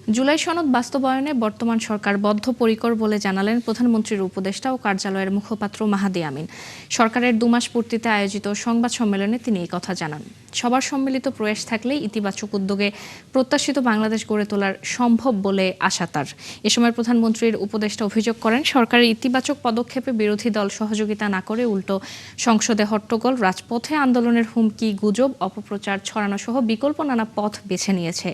জুলাই সনদ বাস্তবায়নে বর্তমান সরকার বদ্ধপরিকর বলে জানালেন প্রধানমন্ত্রীর উপদেষ্টা ও কার্যালয়ের মুখপাত্র মাহাদি আমিন। সরকারের 2 মাস পূর্তিতে আয়োজিত সংবাদ সম্মেলনে তিনি এই কথা জানান। সবার সম্মিলিত প্রয়াস থাকলেই ইতিবাচক উদ্যোগে প্রত্যাশিত বাংলাদেশ গড়ে তোলার সম্ভব বলে আশা তার। এ সময় প্রধানমন্ত্রীর উপদেষ্টা অভিযোগ করেন, সরকারের ইতিবাচক পদক্ষেপে বিরোধী দল সহযোগিতা না করে উল্টো সংসদে হট্টগোল, রাজপথে আন্দোলনের হুমকি, গুজব, অপপ্রচার ছড়ানো সহ বিকল্প নানা পথ বেছে নিয়েছে,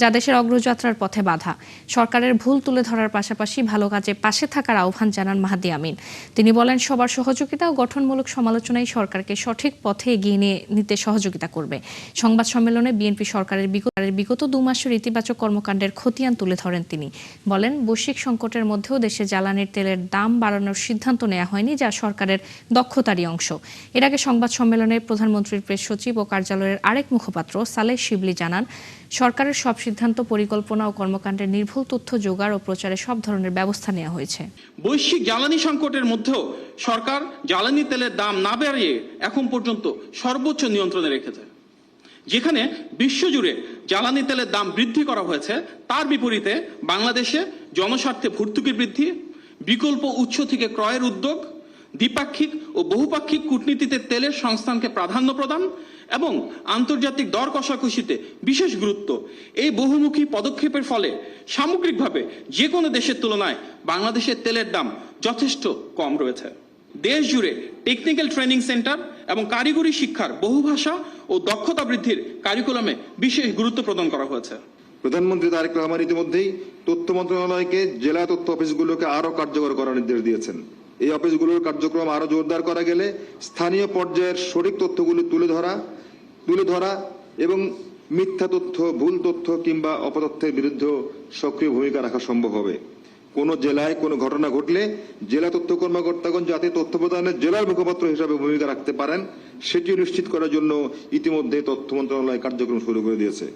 যা দেশের অগ্রযাত্রার পথে বাধা। সরকারের ভুল তুলে ধরার পাশাপাশি ভালো কাজে পাশে থাকার আহ্বান জানান মাহাদি আমিন। তিনি বলেন, সবার সহযোগিতা ও গঠনমূলক সমালোচনাই সরকারকে সঠিক পথে এগিয়ে নিতে সহযোগিতা করবে। সংবাদ সম্মেলনে বিএনপি সরকারের বিগত 2 মাসের ইতিবাচক কর্মকাণ্ডের খতিয়ান তুলে ধরেন তিনি। বলেন, বৈশ্বিক সংকটের মধ্যেও দেশে জ্বালানির তেলের দাম বাড়ানোর সিদ্ধান্ত নেওয়া হয়নি, যা সরকারের দক্ষতারই অংশ। এর আগে সংবাদ সম্মেলনে প্রধানমন্ত্রীর প্রেস সচিব ও কার্যালয়ের আরেক মুখপাত্র সালেহ শিবলি জানান, সরকারের সব সিদ্ধান্ত, পরিকল্পনা ও কর্মকাণ্ডের নির্ভুল তথ্য জোগাড় ও প্রচারে সব ধরনের ব্যবস্থা নেওয়া হয়েছে। বৈশ্বিক জ্বালানি সংকটের মধ্যেও সরকার জ্বালানি তেলের দাম না বাড়িয়ে এখন পর্যন্ত সর্বোচ্চ নিয়ন্ত্রণে রেখেছে। যেখানে বিশ্বজুড়ে জ্বালানি তেলের দাম বৃদ্ধি করা হয়েছে, তার বিপরীতে বাংলাদেশে জনস্বার্থে ভর্তুকি বৃদ্ধি, বিকল্প উৎস থেকে ক্রয়ের উদ্যোগ, দ্বিপাক্ষিক ও বহুপাক্ষিক কূটনীতিতে তেলের সংস্থানকে প্রাধান্য প্রদান এবং আন্তর্জাতিক দর কষাকষিতে বিশেষ গুরুত্ব, এই বহুমুখী পদক্ষেপের ফলে সামগ্রিকভাবে যে কোনো দেশের তুলনায় বাংলাদেশের তেলের দাম যথেষ্ট কম রয়েছে। দেশ জুড়ে টেকনিক্যাল ট্রেনিং সেন্টার এবং কারিগরি শিক্ষার বহুভাষা ও দক্ষতা বৃদ্ধির কারিকুলামে বিশেষ গুরুত্ব প্রদান করা হয়েছে। প্রধানমন্ত্রী তারেক রহমান ইতিমধ্যেই তথ্য মন্ত্রণালয়কে জেলা তথ্য অফিসগুলোকে আরও কার্যকর করার নির্দেশ দিয়েছেন। এই অফিসগুলোর কার্যক্রম আরও জোরদার করা গেলে স্থানীয় পর্যায়ের সঠিক তথ্যগুলি তুলে ধরা এবং মিথ্যা তথ্য, ভুল তথ্য কিংবা অপতথ্যের বিরুদ্ধে সক্রিয় ভূমিকা রাখা সম্ভব হবে। কোনো জেলায় কোনো ঘটনা ঘটলে জেলা তথ্য কর্মকর্তাগণ যাতে তথ্য প্রদানের জেলার মুখপাত্র হিসাবে ভূমিকা রাখতে পারেন, সেটি নিশ্চিত করার জন্য ইতিমধ্যে তথ্য মন্ত্রণালয় কার্যক্রম শুরু করে দিয়েছে।